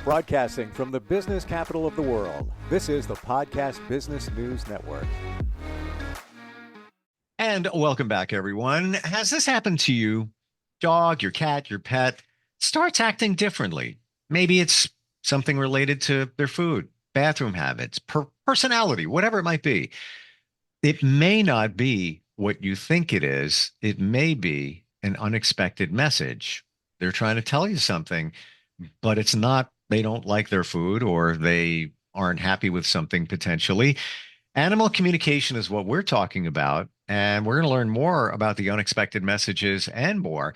Broadcasting from the business capital of the world, this is the Podcast Business News Network. And welcome back, everyone. Has this happened to you? Dog, your cat, your pet starts acting differently. Maybe it's something related to their food, bathroom habits, personality, whatever it might be. It may not be what you think it is. It may be an unexpected message. They're trying to tell you something, but it's not, they don't like their food or they aren't happy with something potentially. Animal communication is what we're talking about. And we're going to learn more about the unexpected messages and more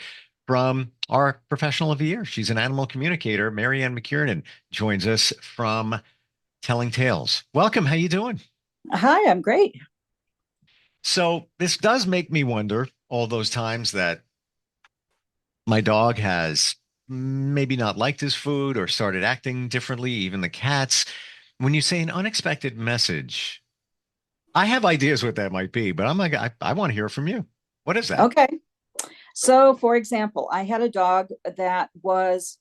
from our professional of the year. She's an animal communicator. Marianne McKiernan joins us from Telling Tales. Welcome. How you doing? Hi, I'm great. So this does make me wonder all those times that my dog has maybe not liked his food or started acting differently, even the cats. When you say an unexpected message, I have ideas what that might be, but I'm like, I want to hear from you. What is that? Okay. So, for example, I had a dog that was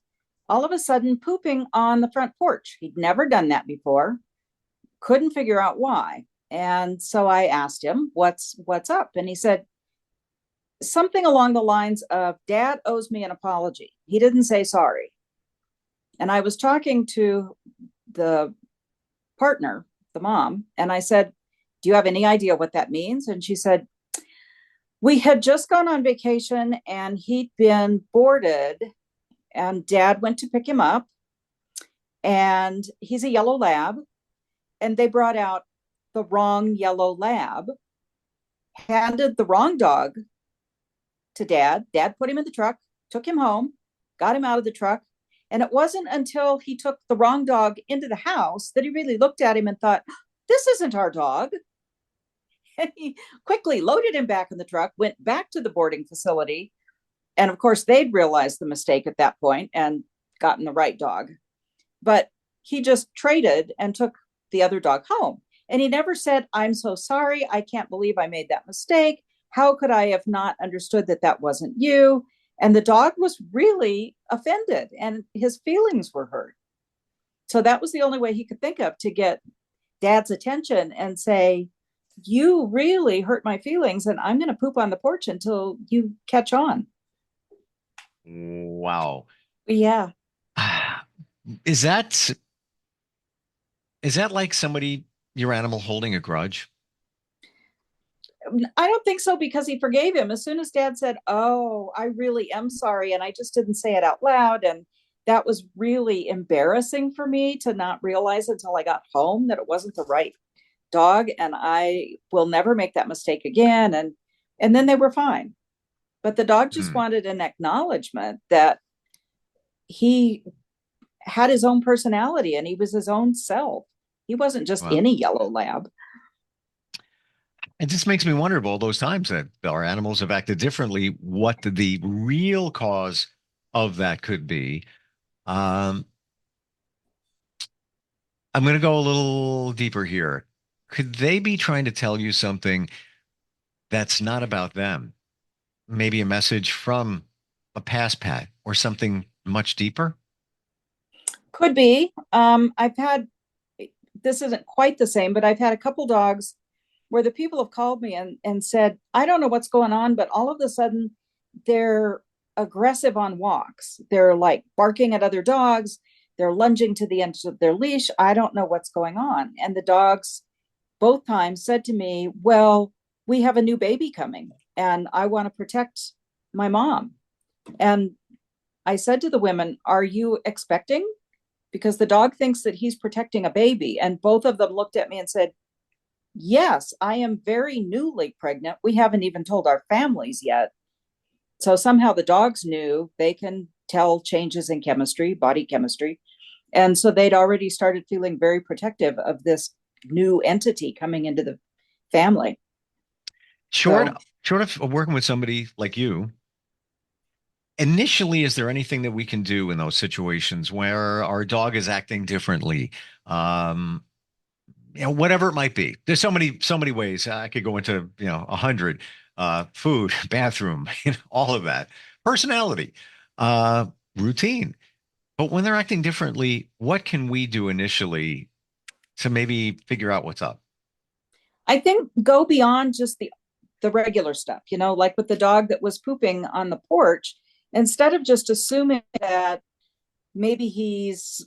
all of a sudden pooping on the front porch. He'd never done that before, couldn't figure out why. And so I asked him, what's up? And he said something along the lines of, Dad owes me an apology. He didn't say sorry. And I was talking to the partner, the mom, and I said, do you have any idea what that means? And she said, we had just gone on vacation and he'd been boarded and Dad went to pick him up, and he's a yellow lab, and they brought out the wrong yellow lab, handed the wrong dog to Dad. Dad put him in the truck, took him home, got him out of the truck. And it wasn't until he took the wrong dog into the house that he really looked at him and thought, this isn't our dog. And he quickly loaded him back in the truck, went back to the boarding facility. And of course, they'd realized the mistake at that point and gotten the right dog. But he just traded and took the other dog home. And he never said, I'm so sorry. I can't believe I made that mistake. How could I have not understood that that wasn't you? And the dog was really offended and his feelings were hurt. So that was the only way he could think of to get Dad's attention and say, you really hurt my feelings and I'm going to poop on the porch until you catch on. Wow. Yeah. Is that like somebody, your animal holding a grudge? I don't think so, because he forgave him. As soon as Dad said, oh, I really am sorry, and I just didn't say it out loud. And that was really embarrassing for me to not realize until I got home that it wasn't the right dog. And I will never make that mistake again. And then they were fine. But the dog just wanted an acknowledgement that he had his own personality and he was his own self. He wasn't just any yellow lab. It just makes me wonder of all those times that our animals have acted differently, what the real cause of that could be. I'm going to go a little deeper here. Could they be trying to tell you something that's not about them? Maybe a message from a past pet or something much deeper? Could be. This isn't quite the same, but I've had a couple dogs where the people have called me and said, I don't know what's going on, but all of a sudden they're aggressive on walks. They're like barking at other dogs. They're lunging to the end of their leash. I don't know what's going on. And the dogs both times said to me, well, we have a new baby coming and I want to protect my mom. And I said to the women, are you expecting? Because the dog thinks that he's protecting a baby. And both of them looked at me and said, yes, I am very newly pregnant. We haven't even told our families yet. So somehow the dogs knew. They can tell changes in chemistry, body chemistry. And so they'd already started feeling very protective of this new entity coming into the family. Short of working with somebody like you, initially, is there anything that we can do in those situations where our dog is acting differently? Whatever it might be. There's so many ways. I could go into, 100, food, bathroom, all of that, personality, routine. But when they're acting differently, what can we do initially to maybe figure out what's up? I think go beyond just the regular stuff, like with the dog that was pooping on the porch, instead of just assuming that maybe he's,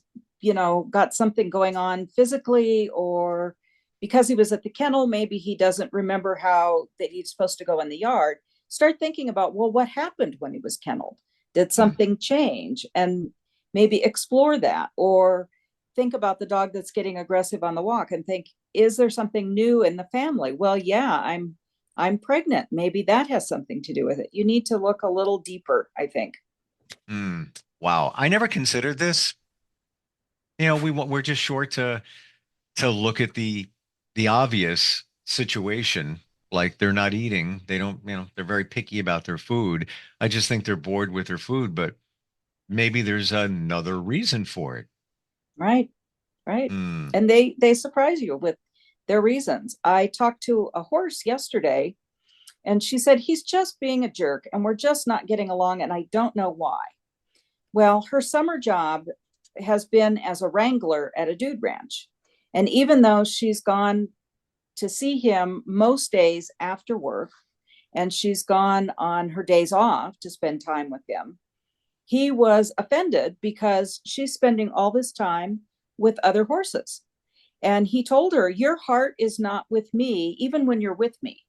got something going on physically, or because he was at the kennel, maybe he doesn't remember how that he's supposed to go in the yard. Start thinking about, well, what happened when he was kenneled? Did Mm. something change? And maybe explore that, or think about the dog that's getting aggressive on the walk and think, is there something new in the family? Well, yeah, I'm pregnant. Maybe that has something to do with it. You need to look a little deeper, I think. Mm. Wow. I never considered this. We're just short to look at the obvious situation, like they're not eating, they don't, they're very picky about their food. I just think they're bored with their food, but maybe there's another reason for it. Right, right. Hmm. And they surprise you with their reasons. I talked to a horse yesterday, and she said he's just being a jerk and we're just not getting along, and I don't know why. Well, her summer job has been as a wrangler at a dude ranch. And even though she's gone to see him most days after work, and she's gone on her days off to spend time with him, he was offended because she's spending all this time with other horses. And he told her, your heart is not with me, even when you're with me,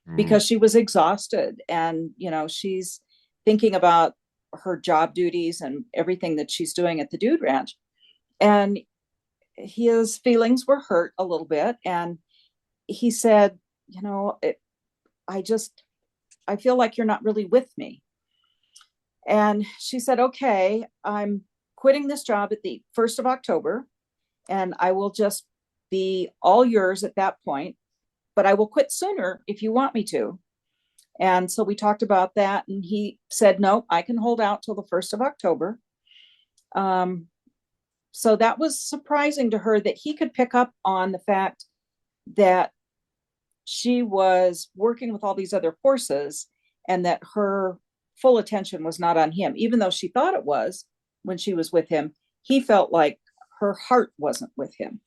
Ooh. because she was exhausted. And, she's thinking about her job duties and everything that she's doing at the dude ranch. And his feelings were hurt a little bit. And he said, I just, I feel like you're not really with me. And she said, okay, I'm quitting this job at the 1st of October, and I will just be all yours at that point, but I will quit sooner if you want me to. And so we talked about that, and he said, no, I can hold out till the 1st of October. Um, so that was surprising to her that he could pick up on the fact that she was working with all these other horses, and that her full attention was not on him, even though she thought it was when she was with him. He felt like her heart wasn't with him.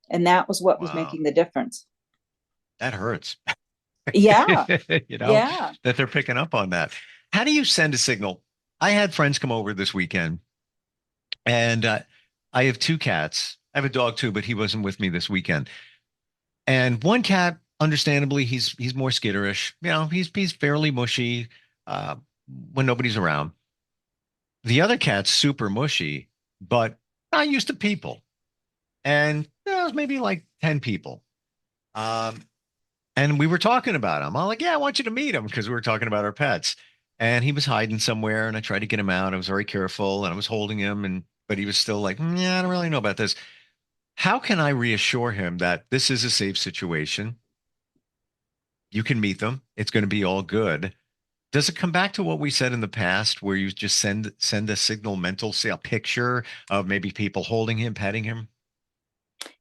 And that was what was Wow. making the difference. That hurts. Yeah. you know, Yeah. that they're picking up on that. How do you send a signal? I had friends come over this weekend, and I have two cats. I have a dog too, but he wasn't with me this weekend. And one cat, understandably, he's more skitterish. He's fairly mushy uh, when nobody's around. The other cat's super mushy, but not used to people. And it was maybe like 10 people. Um, and we were talking about him. I'm like, yeah, I want you to meet him because we were talking about our pets. And he was hiding somewhere, and I tried to get him out. I was very careful, and I was holding him, and but he was still like, yeah, I don't really know about this. How can I reassure him that this is a safe situation? You can meet them. It's going to be all good. Does it come back to what we said in the past, where you just send a signal, mental, say a picture of maybe people holding him, petting him?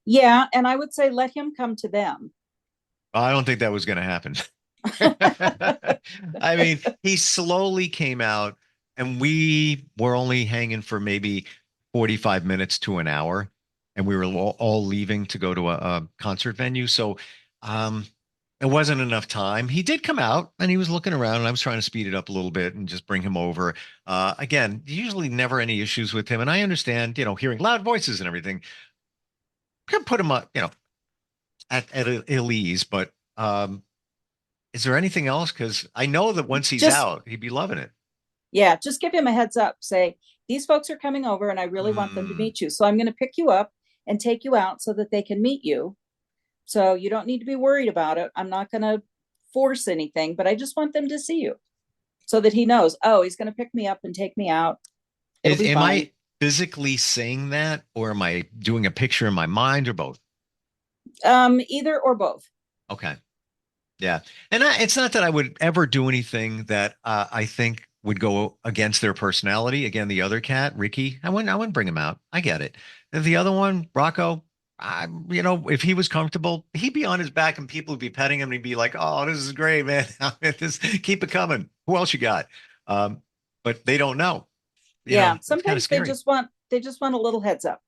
Yeah. And I would say let him come to them. I don't think that was going to happen. I mean, he slowly came out, and we were only hanging for maybe 45 minutes to an hour, and we were all leaving to go to a concert venue. So, um, it wasn't enough time. He did come out, and he was looking around, and I was trying to speed it up a little bit and just bring him over. Again, usually never any issues with him. And I understand, hearing loud voices and everything could put him up, at ill ease, but, is there anything else? Because I know that once he's Just, out, he'd be loving it. yeah, just give him a heads up. Say, these folks are coming over and I really want them to Mm. meet you. So I'm going to pick you up and take you out so that they can meet you. So you don't need to be worried about it. I'm not going to force anything, but I just want them to see you so that he knows, oh, he's going to pick me up and take me out. It'll be Am fine. I physically saying that, or am I doing a picture in my mind, or both? Either or both. Okay. Yeah. And it's not that I would ever do anything that I think would go against their personality. Again, the other cat, Ricky, I wouldn't bring him out. I get it. The other one, Rocco, if he was comfortable, he'd be on his back and people would be petting him, and he'd be like, "Oh, this is great, man. This, keep it coming. Who else you got?" Um, but they don't know. Yeah. It's kind of Sometimes they scary. just want they just want a little heads up.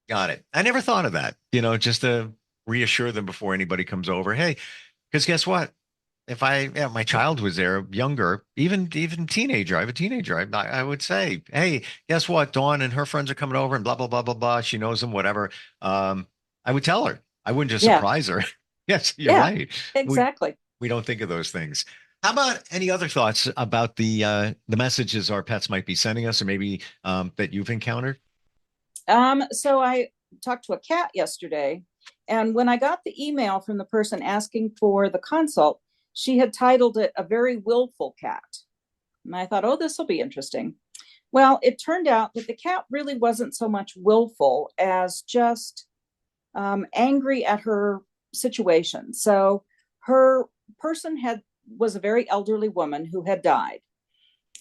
Got it. I never thought of that, just to reassure them before anybody comes over. Hey, because guess what? If my child was there, younger, even teenager, I have a teenager, I would say, hey, guess what? Dawn and her friends are coming over and blah, blah, blah, blah, blah. She knows them, whatever. I would tell her. I wouldn't just Yeah. surprise her. Yes, you're Yeah, right. We exactly. we don't think of those things. How about any other thoughts about the messages our pets might be sending us, or maybe that you've encountered? So I talked to a cat yesterday, and when I got the email from the person asking for the consult, she had titled it "A Very Willful Cat." And I thought, oh, this will be interesting. Well, it turned out that the cat really wasn't so much willful as just angry at her situation. So her person was a very elderly woman who had died,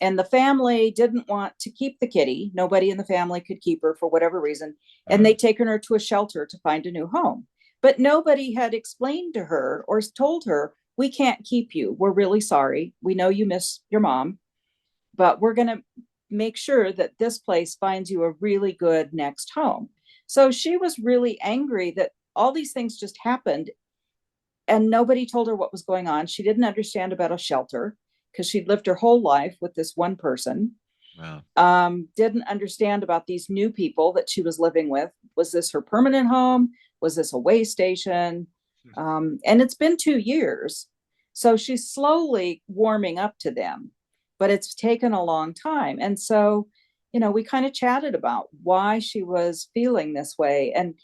and the family didn't want to keep the kitty. Nobody in the family could keep her for whatever reason, and they'd taken her to a shelter to find a new home. But nobody had explained to her or told her, we can't keep you. We're really sorry. We know you miss your mom, but we're going to make sure that this place finds you a really good next home. So she was really angry that all these things just happened and nobody told her what was going on. She didn't understand about a shelter because she'd lived her whole life with this one person. Wow. Didn't understand about these new people that she was living with. Was this her permanent home? Was this a way station? And it's been 2 years. So she's slowly warming up to them, but it's taken a long time. And so, we kind of chatted about why she was feeling this way. And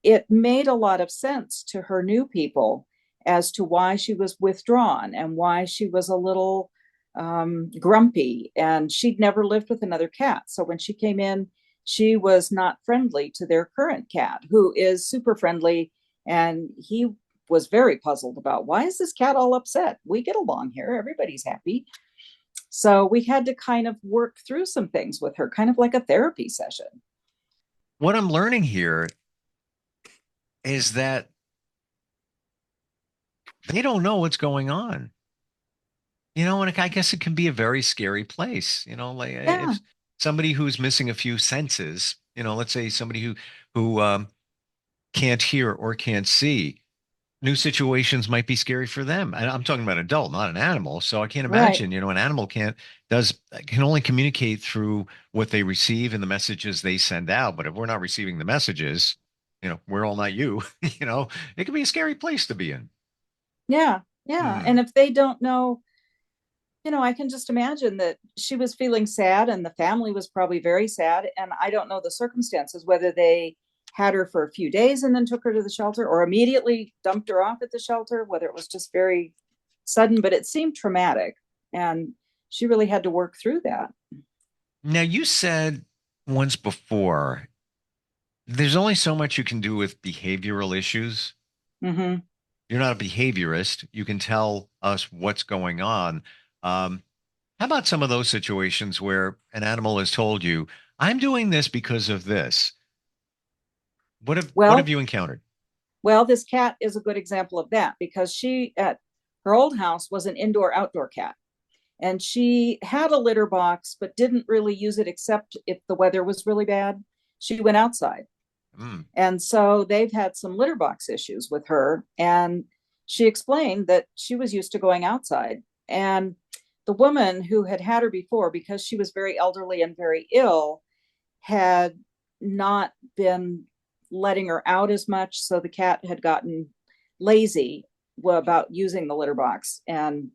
it made a lot of sense to her new people as to why she was withdrawn and why she was a little grumpy. And she'd never lived with another cat. So when she came in, she was not friendly to their current cat, who is super friendly. And he was very puzzled about, why is this cat all upset? We get along here. Everybody's happy. So we had to kind of work through some things with her, kind of like a therapy session. What I'm learning here is that they don't know what's going on. And I guess it can be a very scary place. Like Yeah, if somebody who's missing a few senses, let's say somebody who can't hear or can't see, new situations might be scary for them. And I'm talking about an adult, not an animal. So I can't right. imagine, an animal can only communicate through what they receive and the messages they send out. But if we're not receiving the messages, we're all not you, it can be a scary place to be in. Yeah, yeah. Hmm. And if they don't know, I can just imagine that she was feeling sad and the family was probably very sad. And I don't know the circumstances, whether they had her for a few days and then took her to the shelter or immediately dumped her off at the shelter, whether it was just very sudden, but it seemed traumatic. And she really had to work through that. Now, you said once before, there's only so much you can do with behavioral issues. Mm-hmm. You're not a behaviorist. You can tell us what's going on. Um, how about some of those situations where an animal has told you, I'm doing this because of this? What have Well, you encountered? Well, this cat is a good example of that because she, at her old house, was an indoor outdoor cat. And she had a litter box, but didn't really use it except if the weather was really bad. She went outside. Mm, And so they've had some litter box issues with her. And she explained that she was used to going outside. And the woman who had had her before, because she was very elderly and very ill, had not been letting her out as much. So the cat had gotten lazy about using the litter box. And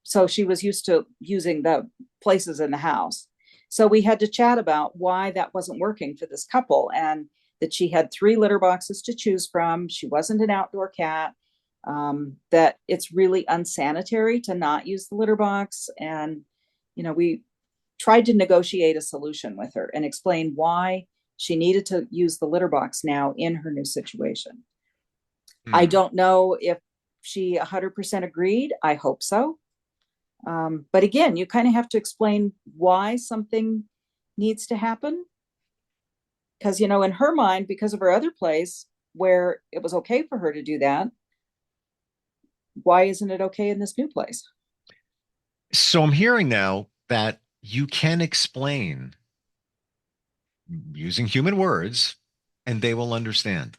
so she was used to using the places in the house. So we had to chat about why that wasn't working for this couple and that she had 3 litter boxes to choose from. She wasn't an outdoor cat, that it's really unsanitary to not use the litter box. And, we tried to negotiate a solution with her and explain why she needed to use the litter box now in her new situation. I hmm. don't know if she 100% agreed. I hope so. But again, you kind of have to explain why something needs to happen. Because, in her mind, because of her other place where it was okay for her to do that, why isn't it okay in this new place? So I'm hearing now that you can explain using human words, and they will understand.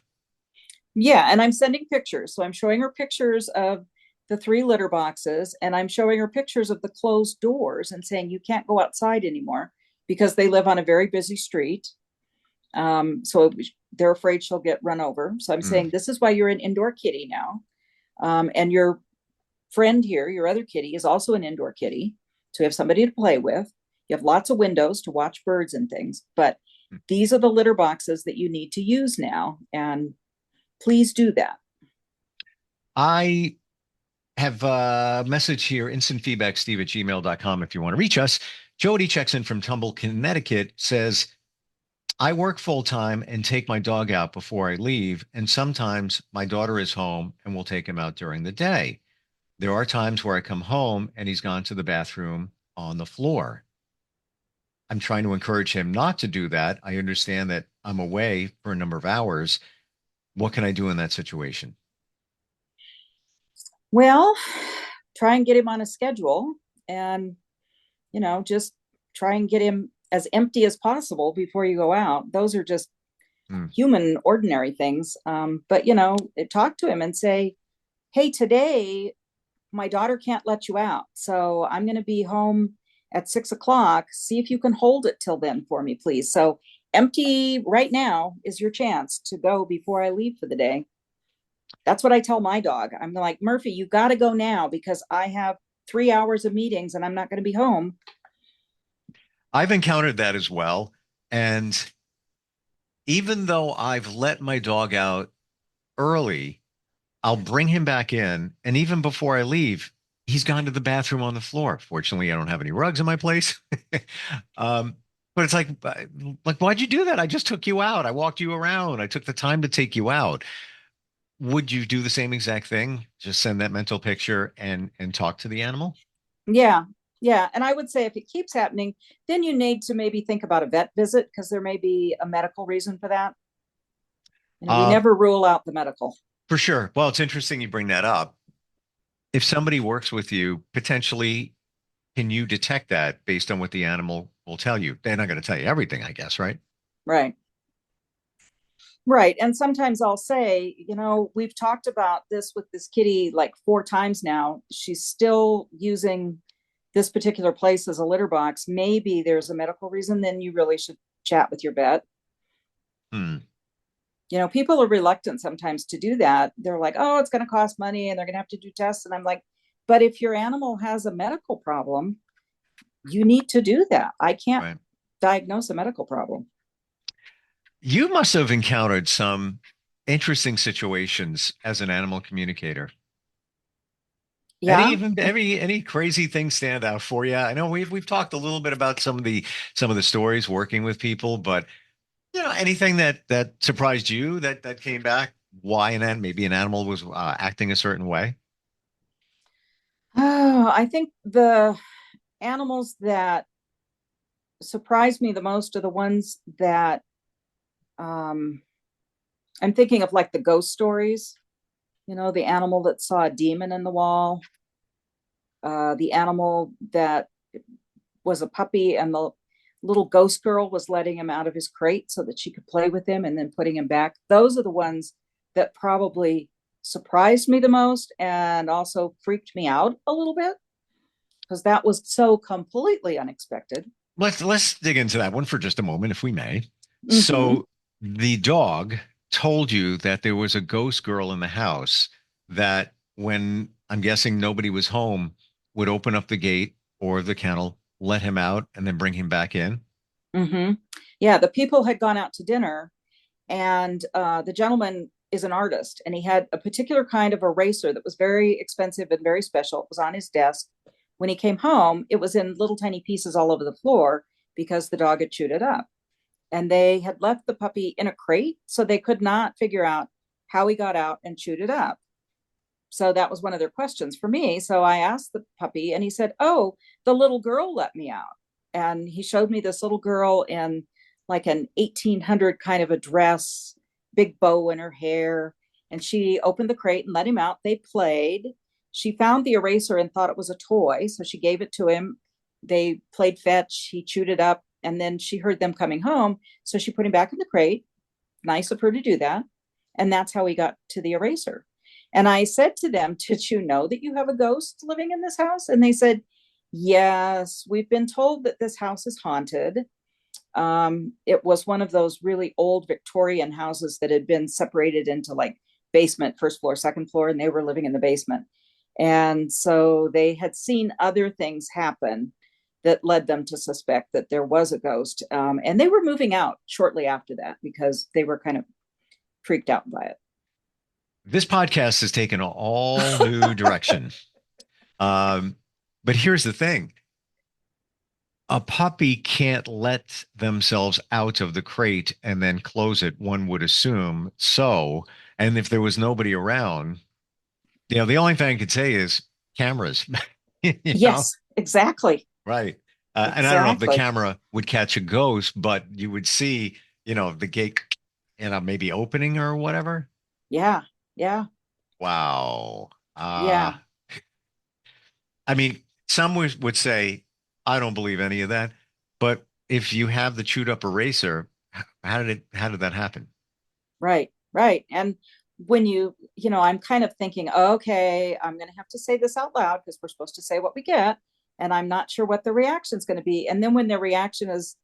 Yeah, and I'm sending pictures. So I'm showing her pictures of the 3 litter boxes, and I'm showing her pictures of the closed doors and saying you can't go outside anymore because they live on a very busy street. So they're afraid she'll get run over. So I'm saying this is why you're an indoor kitty now. And your friend here, your other kitty, is also an indoor kitty. So you have somebody to play with. You have lots of windows to watch birds and things. But these are the litter boxes that you need to use now. And please do that. I have a message here, instant feedback, steve@gmail.com if you want to reach us. Jody checks in from Tumble, Connecticut, says, I work full time and take my dog out before I leave. And sometimes my daughter is home and we'll take him out during the day. There are times where I come home and he's gone to the bathroom on the floor. I'm trying to encourage him not to do that. I understand that I'm away for a number of hours. What can I do in that situation? Well, try and get him on a schedule and, just try and get him as empty as possible before you go out. Those are just human, ordinary things. But, talk to him and say, hey, today my daughter can't let you out. So I'm going to be home at 6 o'clock. See if you can hold it till then for me, please. So empty right now is your chance to go before I leave for the day. That's what I tell my dog. I'm like, Murphy, you got to go now because I have 3 hours of meetings and I'm not going to be home. I've encountered that as well. And even though I've let my dog out early, I'll bring him back in. And even before I leave, he's gone to the bathroom on the floor. Fortunately, I don't have any rugs in my place. But it's like, why'd you do that? I just took you out. I walked you around. I took the time to take you out. Would you do the same exact thing? Just send that mental picture and talk to the animal? Yeah. Yeah. And I would say if it keeps happening, then you need to maybe think about a vet visit because there may be a medical reason for that. We never rule out the medical. For sure. Well, it's interesting you bring that up. If somebody works with you, potentially, can you detect that based on what the animal will tell you? They're not going to tell you everything, I guess, right? Right. Right. And sometimes I'll say, we've talked about this with this kitty like 4 times now. She's still using this particular place as a litter box. Maybe there's a medical reason. Then you really should chat with your vet. People are reluctant sometimes to do that. They're like, oh, it's going to cost money and they're going to have to do tests. And I'm like, but if your animal has a medical problem, you need to do that. I can't diagnose a medical problem. You must have encountered some interesting situations as an animal communicator. Yeah. Any crazy things stand out for you? I know we've talked a little bit about some of the stories working with people, but anything that surprised you that came back? Why maybe an animal was acting a certain way? Oh, I think the animals that surprised me the most are the ones that I'm thinking of, like the ghost stories. The animal that saw a demon in the wall, the animal that was a puppy and the little ghost girl was letting him out of his crate so that she could play with him and then putting him back. Those are the ones that probably surprised me the most and also freaked me out a little bit because that was so completely unexpected. Let's dig into that one for just a moment, if we may. So the dog told you that there was a ghost girl in the house that, when I'm guessing nobody was home, would open up the gate or the kennel, let him out, and then bring him back in. Yeah, the people had gone out to dinner, and the gentleman is an artist, and he had a particular kind of eraser that was very expensive and very special. It was on his desk. When he came home, it was in little tiny pieces all over the floor because the dog had chewed it up. And they had left the puppy in a crate, so they could not figure out how he got out and chewed it up. So that was one of their questions for me. So I asked the puppy, and he said, oh, the little girl let me out. And he showed me this little girl in like an 1800 kind of a dress, big bow in her hair. And she opened the crate and let him out. They played. She found the eraser and thought it was a toy. So she gave it to him. They played fetch. He chewed it up And then she heard them coming home. So she put him back in the crate. Nice of her to do that. And that's how we got to the eraser. And I said to them, did you know that you have a ghost living in this house? And they said, yes, we've been told that this house is haunted. It was one of those really old Victorian houses that had been separated into like basement, first floor, second floor, and they were living in the basement. And so they had seen other things happen that led them to suspect that there was a ghost. And they were moving out shortly after that because they were kind of freaked out by it. This podcast has taken an all new direction. But here's the thing. A puppy can't let themselves out of the crate and then close it, one would assume. So, and if there was nobody around, the only thing I could say is cameras. Yes, exactly. Right. And I don't know if the camera would catch a ghost, but you would see, the gate, maybe opening or whatever. Yeah. Yeah. Wow. Yeah. I mean, some would say, I don't believe any of that. But if you have the chewed up eraser, how did that happen? Right. Right. And when I'm kind of thinking, okay, I'm going to have to say this out loud because we're supposed to say what we get. And I'm not sure what the reaction is going to be. And then when the reaction is,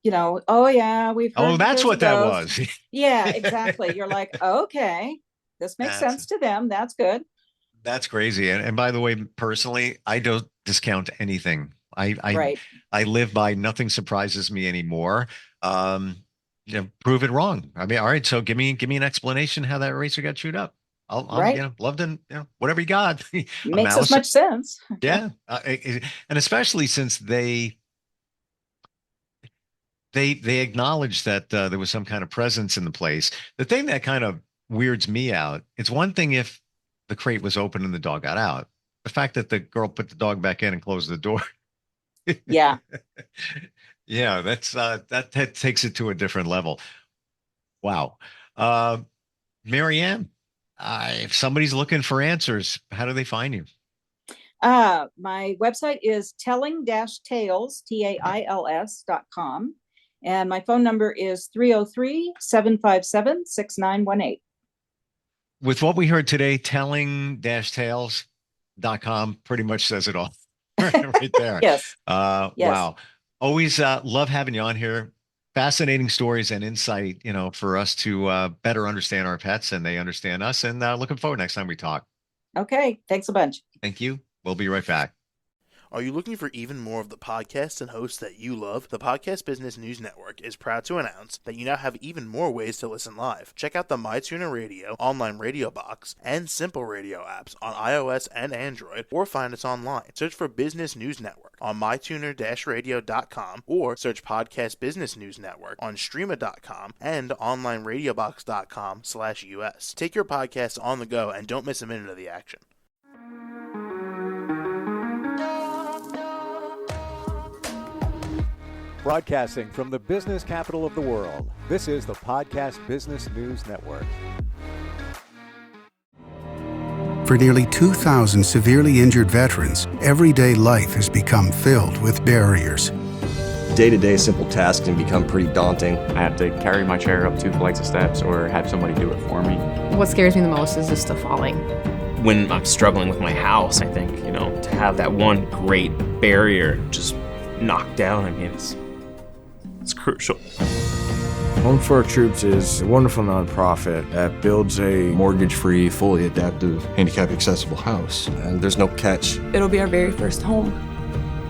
oh yeah, we've heard. Oh, that's what that was. Yeah, exactly. You're like, okay, this makes sense to them. That's good. That's crazy. And by the way, personally, I don't discount anything. I live by nothing surprises me anymore. Prove it wrong. I mean, all right. So give me an explanation how that eraser got chewed up. I'll love to, whatever you got. Makes as much sense. Yeah. And especially since they acknowledged that there was some kind of presence in the place. The thing that kind of weirds me out, it's one thing if the crate was open and the dog got out. The fact that the girl put the dog back in and closed the door. Yeah. Yeah, that's that takes it to a different level. Wow. Marianne, if somebody's looking for answers, how do they find you? My website is telling-tales, TAILS.com. And my phone number is 303-757-6918. With what we heard today, telling-tales.com pretty much says it all right there. Yes. Yes. Wow. Always love having you on here. Fascinating stories and insight, for us to better understand our pets and they understand us. And looking forward next time we talk. Okay. Thanks a bunch. Thank you. We'll be right back. Are you looking for even more of the podcasts and hosts that you love? The Podcast Business News Network is proud to announce that you now have even more ways to listen live. Check out the MyTuner Radio, online radio box, and Simple Radio apps on iOS and Android, or find us online. Search for Business News Network on mytuner-radio.com or search Podcast Business News Network on streama.com and onlineradiobox.com/US. Take your podcast on the go and don't miss a minute of the action. Broadcasting from the business capital of the world, this is the Podcast Business News Network. For nearly 2,000 severely injured veterans, everyday life has become filled with barriers. Day-to-day simple tasks can become pretty daunting. I have to carry my chair up 2 flights of steps or have somebody do it for me. What scares me the most is just the falling. When I'm struggling with my house, I think, to have that one great barrier just knocked down, it's crucial. Home for Our Troops is a wonderful nonprofit that builds a mortgage-free, fully adaptive, handicap-accessible house. And there's no catch. It'll be our very first home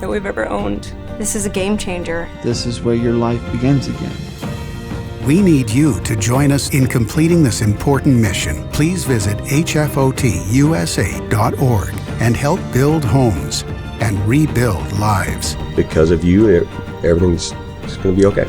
that we've ever owned. This is a game changer. This is where your life begins again. We need you to join us in completing this important mission. Please visit hfotusa.org and help build homes and rebuild lives. Because of you, everything's going to be okay.